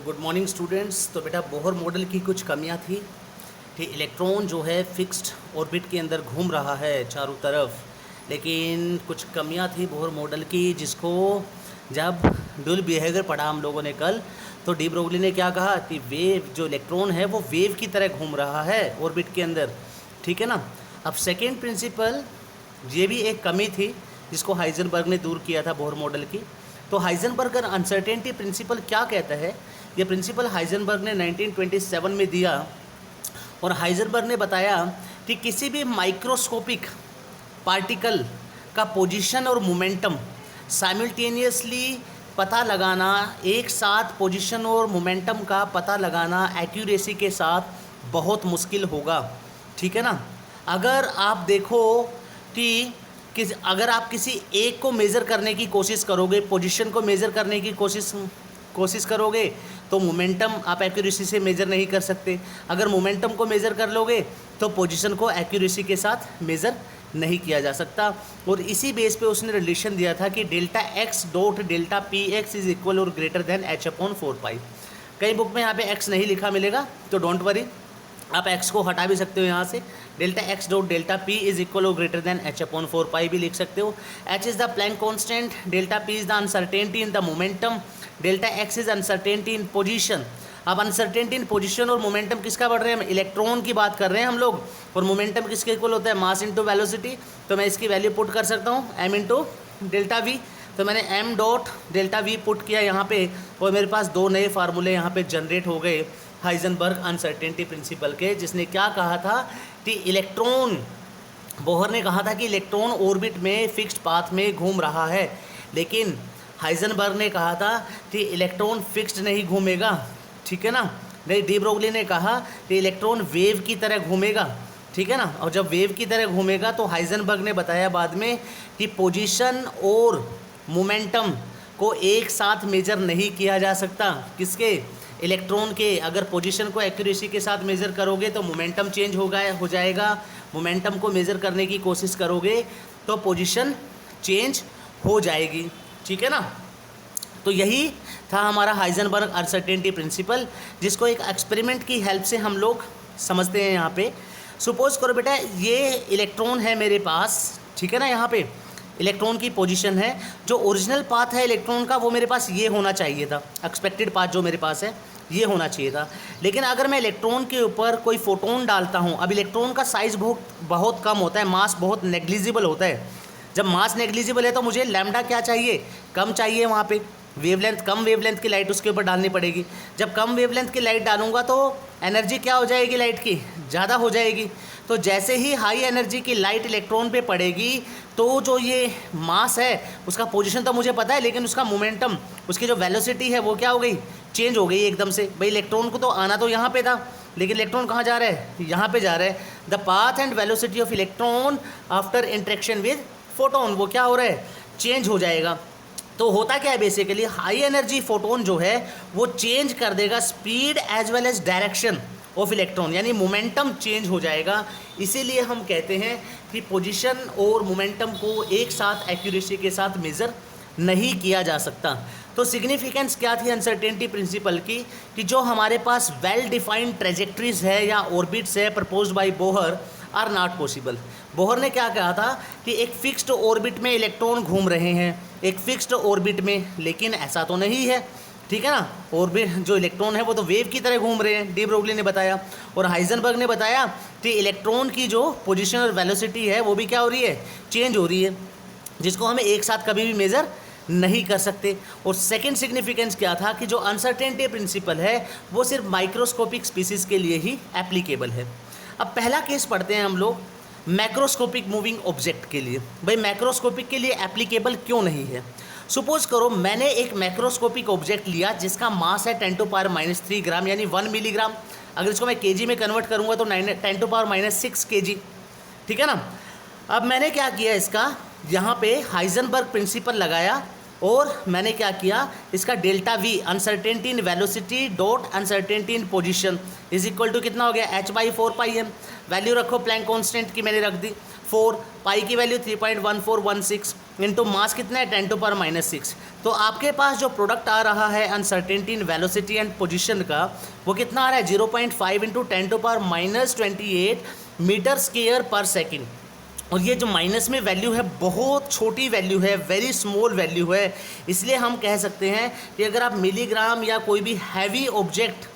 Good morning students. तो बेटा Bohr model की कुछ कमियां थी कि इलेक्ट्रॉन जो है फिक्स्ड ऑर्बिट के अंदर घूम रहा है चारों तरफ, लेकिन कुछ कमियां थी बोहर मॉडल की, जिसको जब ड्यूल बिहेवियर पढ़ा हम लोगों ने कल, तो डी ब्रोगली ने क्या कहा कि वेव जो इलेक्ट्रॉन है वो वेव की तरह घूम रहा है ऑर्बिट के अंदर। ठीक है ना। अब सेकेंड प्रिंसिपल, ये भी एक कमी थी जिसको हाइजेनबर्ग ने दूर किया था बोहर मॉडल की। तो हाइजेनबर्ग अनसर्टेनिटी प्रिंसिपल क्या कहता है? ये प्रिंसिपल हाइजेनबर्ग ने 1927 में दिया, और हाइजेनबर्ग ने बताया कि किसी भी माइक्रोस्कोपिक पार्टिकल का पोजीशन और मोमेंटम साइमल्टेनियसली पता लगाना, एक साथ पोजीशन और मोमेंटम का पता लगाना एक्यूरेसी के साथ बहुत मुश्किल होगा। ठीक है ना। अगर आप देखो कि अगर आप किसी एक को मेज़र करने की कोशिश करोगे, पोजीशन को मेज़र करने की कोशिश करोगे, तो मोमेंटम आप एक्यूरेसी से मेज़र नहीं कर सकते। अगर मोमेंटम को मेज़र कर लोगे तो पोजीशन को एक्यूरेसी के साथ मेज़र नहीं किया जा सकता। और इसी बेस पे उसने रिलेशन दिया था कि delta X dot delta P x is equal और ग्रेटर देन एच अपॉन 4 पाई। कई बुक में यहाँ पे एक्स नहीं लिखा मिलेगा, तो डोंट वरी, आप x को हटा भी सकते हो यहाँ से। Delta X dot delta P is equal और ग्रेटर देन एच अपॉन 4 पाई भी लिख सकते हो। h is the plank constant, delta p is the uncertainty in the momentum, delta x is uncertainty in position. अब अनसर्टेनिटी इन पोजीशन और momentum किसका बढ़ रहे हैं? हम इलेक्ट्रॉन की बात कर रहे हैं हम लोग। और मोमेंटम किसके इक्वल होता है? Mass into velocity. तो मैं इसकी वैल्यू पुट कर सकता हूँ m इंटू डेल्टा वी। तो मैंने m dot delta we put किया यहाँ पे, और मेरे पास दो नए फार्मूले यहाँ पे जनरेट हो गए हाइजेनबर्ग अनसर्टेनिटी प्रिंसिपल के, जिसने क्या कहा था कि इलेक्ट्रॉन, बोहर ने कहा था कि इलेक्ट्रॉन ऑर्बिट में फिक्स्ड पाथ में घूम रहा है, लेकिन हाइजेनबर्ग ने कहा था कि इलेक्ट्रॉन फिक्स्ड नहीं घूमेगा। ठीक है ना। नहीं, डी ब्रोगली ने कहा कि इलेक्ट्रॉन वेव की तरह घूमेगा। ठीक है ना। और जब वेव की तरह घूमेगा तो हाइजेनबर्ग ने बताया बाद में कि पोजीशन और मोमेंटम को एक साथ मेजर नहीं किया जा सकता। किसके? इलेक्ट्रॉन के। अगर पोजीशन को एक्यूरेसी के साथ मेज़र करोगे तो मोमेंटम चेंज हो जाएगा, मोमेंटम को मेज़र करने की कोशिश करोगे तो पोजीशन चेंज हो जाएगी। ठीक है ना। तो यही था हमारा हाइजेनबर्ग अनसर्टेनिटी प्रिंसिपल, जिसको एक एक्सपेरिमेंट की हेल्प से हम लोग समझते हैं। यहाँ पे सपोज करो बेटा, ये इलेक्ट्रॉन है मेरे पास। ठीक है ना। यहाँ पे इलेक्ट्रॉन की पोजीशन है, जो ओरिजिनल पाथ है इलेक्ट्रॉन का वो मेरे पास ये होना चाहिए था, एक्सपेक्टेड पाथ जो मेरे पास है ये होना चाहिए था। लेकिन अगर मैं इलेक्ट्रॉन के ऊपर कोई फोटोन डालता हूँ, अब इलेक्ट्रॉन का साइज़ बहुत कम होता है, मास बहुत नेग्लिजिबल होता है। जब मास नेग्लिजिबल है तो मुझे लैम्डा क्या चाहिए? कम चाहिए। वहाँ पे वेवलेंथ, कम वेवलेंथ की लाइट उसके ऊपर डालनी पड़ेगी। जब कम वेवलेंथ की लाइट डालूंगा तो एनर्जी क्या हो जाएगी लाइट की? ज़्यादा हो जाएगी। तो जैसे ही हाई एनर्जी की लाइट इलेक्ट्रॉन पे पड़ेगी तो जो ये मास है उसका पोजीशन तो मुझे पता है, लेकिन उसका मोमेंटम, उसकी जो वेलोसिटी है वो क्या हो गई? चेंज हो गई एकदम से। भाई इलेक्ट्रॉन को तो आना तो यहाँ पे था, लेकिन इलेक्ट्रॉन कहाँ जा रहा है? यहाँ पे जा रहा है। The path and velocity of electron after interaction with photon, वो क्या हो रहा है? चेंज हो जाएगा। तो होता क्या है बेसिकली, हाई एनर्जी फोटोन जो है वो चेंज कर देगा speed as well as direction of electron, यानी मोमेंटम चेंज हो जाएगा। इसीलिए हम कहते हैं कि पोजीशन और मोमेंटम को एक साथ एक्यूरेसी के साथ मेज़र नहीं किया जा सकता। तो सिग्निफिकेंस क्या थी अनसर्टेनिटी प्रिंसिपल की? कि जो हमारे पास वेल डिफाइंड ट्रेजेक्ट्रीज है या ऑर्बिट्स है proposed by Bohr are not possible. Bohr ने क्या कहा था कि एक फिक्स्ड ऑर्बिट में इलेक्ट्रॉन घूम रहे हैं, एक फिक्स्ड ऑर्बिट में, लेकिन ऐसा तो नहीं है। ठीक है ना। ऑर्बिट जो इलेक्ट्रॉन है वो तो वेव की तरह घूम रहे हैं, डी ब्रोगली ने बताया। और हाइजेनबर्ग ने बताया कि इलेक्ट्रॉन की जो पोजीशन और वेलोसिटी है वो भी क्या हो रही है? चेंज हो रही है, जिसको हमें एक साथ कभी भी मेज़र नहीं कर सकते। और सेकंड सिग्निफिकेंस क्या था कि जो अनसर्टेनिटी प्रिंसिपल है वो सिर्फ माइक्रोस्कोपिक स्पीसीज़ के लिए ही एप्लीकेबल है। अब पहला केस पढ़ते हैं हम लोग मैक्रोस्कोपिक मूविंग ऑब्जेक्ट के लिए। भाई मैक्रोस्कोपिक के लिए एप्लीकेबल क्यों नहीं है? सपोज करो मैंने एक मैक्रोस्कोपिक ऑब्जेक्ट लिया जिसका मास है 10⁻³ ग्राम, यानी 1 मिलीग्राम। अगर इसको मैं केजी में कन्वर्ट करूँगा तो 10⁻⁻6 kg। ठीक है ना। अब मैंने क्या किया, इसका यहाँ पे हाइजेनबर्ग प्रिंसिपल लगाया, और मैंने क्या किया, इसका delta V, uncertainty in velocity dot uncertainty in position is equal to कितना हो गया? h/4 pi m। वैल्यू रखो प्लैंक कांस्टेंट की, मैंने रख दी। 4, पाई की वैल्यू 3.1416 इंटू मास कितना है 10⁻⁻6। तो आपके पास जो प्रोडक्ट आ रहा है uncertainty in velocity and position का वो कितना आ रहा है 0.5 इंटू 10⁻⁻28 मीटर स्क्वायर पर सेकेंड। और ये जो माइनस में वैल्यू है बहुत छोटी वैल्यू है, वेरी स्मॉल वैल्यू है। इसलिए हम कह सकते हैं कि अगर आप मिलीग्राम या कोई भी हैवी ऑब्जेक्ट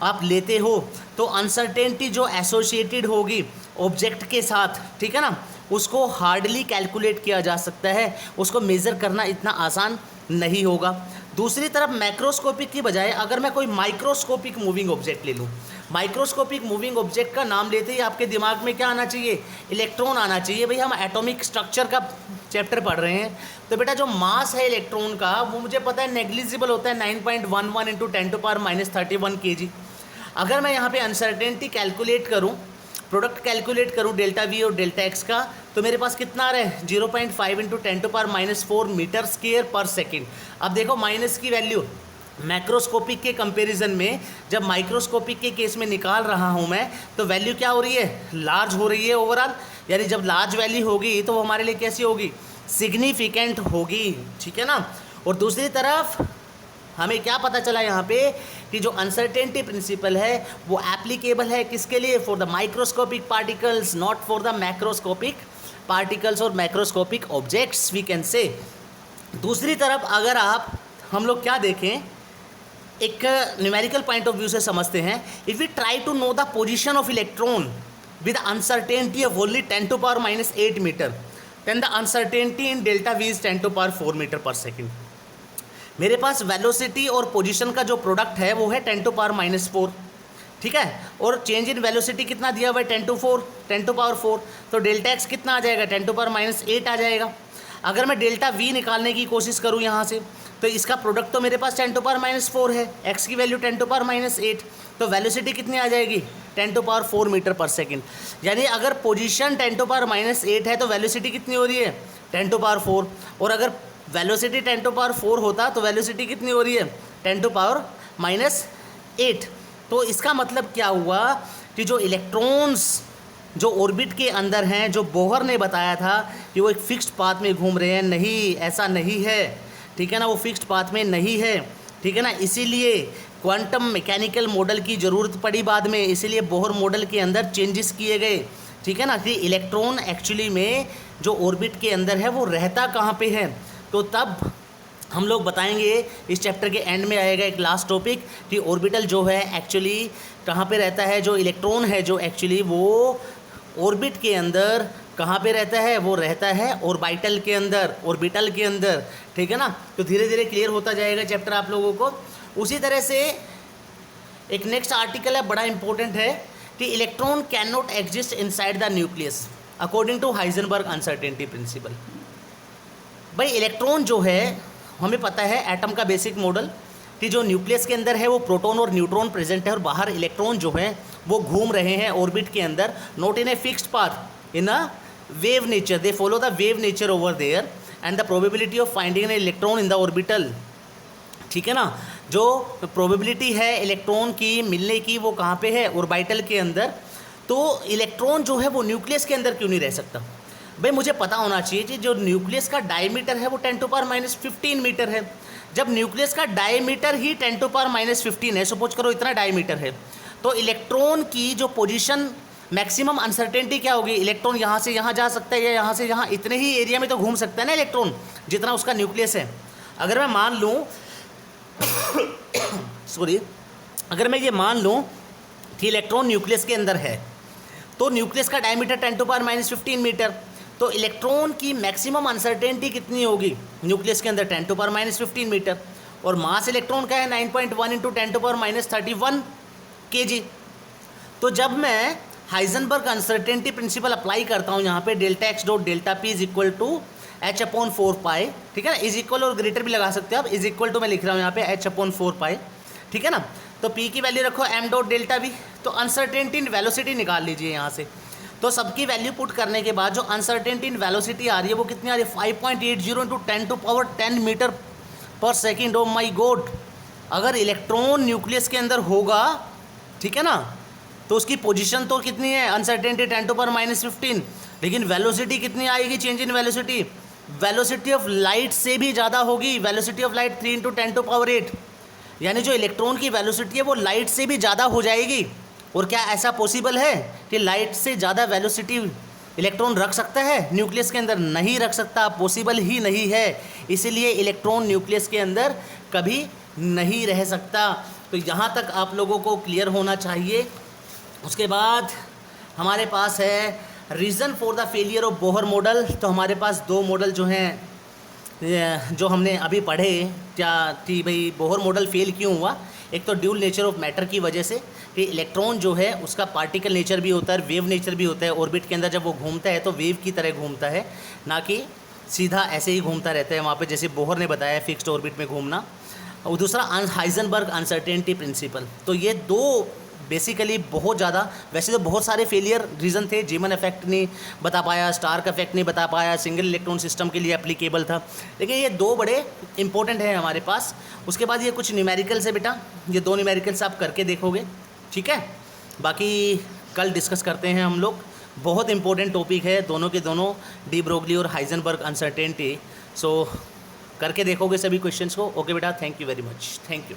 आप लेते हो तो अनसर्टेनिटी जो एसोसिएटेड होगी ऑब्जेक्ट के साथ, ठीक है ना, उसको हार्डली कैलकुलेट किया जा सकता है, उसको मेज़र करना इतना आसान नहीं होगा। दूसरी तरफ मैक्रोस्कोपिक की बजाय अगर मैं कोई माइक्रोस्कोपिक मूविंग ऑब्जेक्ट ले लूँ, माइक्रोस्कोपिक मूविंग ऑब्जेक्ट का नाम लेते ही आपके दिमाग में क्या आना चाहिए, इलेक्ट्रॉन आना चाहिए। भाई हम एटॉमिक स्ट्रक्चर का चैप्टर पढ़ रहे हैं, तो बेटा जो मास है इलेक्ट्रॉन का वो मुझे पता है नेग्लिजिबल होता है 9.11 इंटू 10⁻31 kg। अगर मैं यहाँ पे अनसर्टेनिटी कैलकुलेट करूँ, प्रोडक्ट कैलकुलेट करूँ डेल्टा वी और डेल्टा एक्स का, तो मेरे पास कितना आ रहा है 0.5 इंटू 10⁻⁴ मीटर स्क्वायर पर सेकेंड। अब देखो माइनस की वैल्यू मैक्रोस्कोपिक के कंपैरिजन में जब माइक्रोस्कोपिक के केस में निकाल रहा हूँ मैं, तो वैल्यू क्या हो रही है, लार्ज हो रही है ओवरऑल। यानी जब लार्ज वैल्यू होगी तो वो हमारे लिए कैसी होगी, सिग्निफिकेंट होगी, ठीक है ना। और दूसरी तरफ हमें क्या पता चला यहाँ पे कि जो अनसर्टेनिटी प्रिंसिपल है वो एप्लीकेबल है किसके लिए, for the microscopic particles, not for the macroscopic particles और macroscopic objects we can say. दूसरी तरफ अगर आप हम लोग क्या देखें, एक न्यूमेरिकल पॉइंट ऑफ व्यू से समझते हैं, if we try to know the position of electron with uncertainty of only 10⁻⁸ metre, then the uncertainty in delta V is 10⁻⁴ metre per second. मेरे पास वेलोसिटी और पोजीशन का जो प्रोडक्ट है वो है 10⁻⁴, ठीक है, और चेंज इन वेलोसिटी कितना दिया हुआ है 10⁻⁴, तो डेल्टा एक्स कितना आ जाएगा 10⁻⁸ आ जाएगा। अगर मैं डेल्टा वी निकालने की कोशिश करूँ यहाँ से, तो इसका प्रोडक्ट तो मेरे पास 10⁻⁴ है, एक्स की वैल्यू 10⁻⁸, तो वेलोसिटी कितनी आ जाएगी 10⁻⁴ मीटर पर सेकेंड। यानी अगर पोजीशन 10⁻⁸ है तो वेलोसिटी कितनी हो रही है 10⁻⁴, और अगर वेलोसिटी 10⁻⁴ होता तो वेलोसिटी कितनी हो रही है 10⁻⁸। तो इसका मतलब क्या हुआ कि जो इलेक्ट्रॉन्स जो ऑर्बिट के अंदर हैं, जो बोहर ने बताया था कि वो एक फिक्स्ड पाथ में घूम रहे हैं, नहीं, ऐसा नहीं है, ठीक है ना, वो फिक्स्ड पाथ में नहीं है, ठीक है ना। इसीलिए क्वांटम मैकेनिकल मॉडल की ज़रूरत पड़ी बाद में, इसीलिए बोहर मॉडल के अंदर चेंजेस किए गए, ठीक है ना, कि इलेक्ट्रॉन एक्चुअली में जो ऑर्बिट के अंदर है वो रहता कहाँ पे है। तो तब हम लोग बताएंगे, इस चैप्टर के एंड में आएगा एक लास्ट टॉपिक कि ऑर्बिटल जो है एक्चुअली कहाँ पे रहता है, जो इलेक्ट्रॉन है जो एक्चुअली वो ऑर्बिट के अंदर कहाँ पे रहता है, वो रहता है ऑर्बिटल के अंदर, ऑर्बिटल के अंदर, ठीक है ना। तो धीरे धीरे क्लियर होता जाएगा चैप्टर आप लोगों को। उसी तरह से एक नेक्स्ट आर्टिकल है, बड़ा इंपॉर्टेंट है, कि electron cannot exist inside the nucleus according to Heisenberg uncertainty principle. भाई इलेक्ट्रॉन जो है हमें पता है एटम का बेसिक मॉडल कि जो न्यूक्लियस के अंदर है वो प्रोटॉन और न्यूट्रॉन प्रेजेंट है, और बाहर इलेक्ट्रॉन जो है वो घूम रहे हैं ऑर्बिट के अंदर, not in a fixed path, in a wave nature, they follow the wave nature over there and the probability of finding an electron in the orbital, ठीक है ना। जो प्रोबेबिलिटी है इलेक्ट्रॉन की मिलने की वो कहाँ पे है, ऑर्बिटल के अंदर। तो इलेक्ट्रॉन जो है वो न्यूक्लियस के अंदर क्यों नहीं रह सकता। भाई मुझे पता होना चाहिए कि जो न्यूक्लियस का डायमीटर है वो 10⁻⁻15 मीटर है। जब न्यूक्लियस का डायमीटर ही 10⁻⁻15 है, सपोज करो इतना डायमीटर है, तो इलेक्ट्रॉन की जो पोजीशन मैक्सिमम अनसर्टेनिटी क्या होगी, इलेक्ट्रॉन यहाँ से यहाँ जा सकता है या यहाँ से यहाँ, इतने ही एरिया में तो घूम सकता है ना इलेक्ट्रॉन जितना उसका न्यूक्लियस है। अगर मैं मान लूँ सॉरी, अगर मैं ये मान लूँ कि इलेक्ट्रॉन न्यूक्लियस के अंदर है, तो न्यूक्लियस का डायमीटर 10⁻⁻15 मीटर, तो इलेक्ट्रॉन की मैक्सिमम अनसर्टेनिटी कितनी होगी न्यूक्लियस के अंदर 10⁻⁻15 मीटर, और मास इलेक्ट्रॉन का है 9.1 इंटू 10⁻31 kg। तो जब मैं हाइजेनबर्ग अनसर्टेनिटी प्रिंसिपल अप्लाई करता हूँ यहाँ पे, delta X dot delta P is equal to h/4 pi, ठीक है ना, इज इक्वल और ग्रेटर भी लगा सकते हो आप, इज इक्वल टू मैं लिख रहा हूँ यहाँ पे h/4 पाई, ठीक है ना। तो p की वैल्यू रखो m डॉट डेल्टा वी, तो अनसर्टेनिटी इन वेलोसिटी निकाल लीजिए यहाँ से। तो सबकी वैल्यू पुट करने के बाद जो अनसर्टेनिटी इन वेलोसिटी आ रही है वो कितनी आ रही है 5.80 इंटू 10⁻10 मीटर पर सेकेंड। ओ माई गॉड, अगर इलेक्ट्रॉन न्यूक्लियस के अंदर होगा, ठीक है ना, तो उसकी पोजीशन तो कितनी है अनसर्टेनिटी 10⁻15, लेकिन वेलोसिटी कितनी आएगी change in velocity? Velocity of light से भी ज़्यादा होगी। वेलोसिटी ऑफ लाइट 3 × 10⁸, यानी जो इलेक्ट्रॉन की वेलोसिटी है वो लाइट से भी ज़्यादा हो जाएगी। और क्या ऐसा पॉसिबल है कि लाइट से ज़्यादा वेलोसिटी इलेक्ट्रॉन रख सकता है न्यूक्लियस के अंदर? नहीं रख सकता, पॉसिबल ही नहीं है। इसीलिए इलेक्ट्रॉन न्यूक्लियस के अंदर कभी नहीं रह सकता। तो यहाँ तक आप लोगों को क्लियर होना चाहिए। उसके बाद हमारे पास है reason for the failure of Bohr model. तो हमारे पास दो मॉडल जो हैं जो हमने अभी पढ़े, क्या थी भाई बोहर मॉडल फेल क्यों हुआ? एक तो ड्यूल नेचर ऑफ मैटर की वजह से कि इलेक्ट्रॉन जो है उसका पार्टिकल नेचर भी होता है, वेव नेचर भी होता है। ऑर्बिट के अंदर जब वो घूमता है तो वेव की तरह घूमता है, ना कि सीधा ऐसे ही घूमता रहता है वहाँ पे, जैसे बोहर ने बताया फिक्स्ड ऑर्बिट में घूमना। और दूसरा हाइजेनबर्ग अनसर्टेनिटी प्रिंसिपल। तो ये दो बेसिकली बहुत ज़्यादा, वैसे तो बहुत सारे फेलियर रीज़न थे। जीमन इफेक्ट नहीं बता पाया, स्टार्क इफेक्ट नहीं बता पाया, सिंगल इलेक्ट्रॉन सिस्टम के लिए एप्लीकेबल था, लेकिन ये दो बड़े इंपॉर्टेंट हैं हमारे पास। उसके बाद ये कुछ न्यूमेरिकल्स है बेटा, ये दो न्यूमेरिकल्स आप करके देखोगे, ठीक है? बाकी कल डिस्कस करते हैं हम लोग। बहुत इंपॉर्टेंट टॉपिक है दोनों के दोनों, डी ब्रोगली और हाइजेनबर्ग अनसर्टेनिटी। सो करके देखोगे सभी क्वेश्चंस को। ओके बेटा, thank you very much, thank you.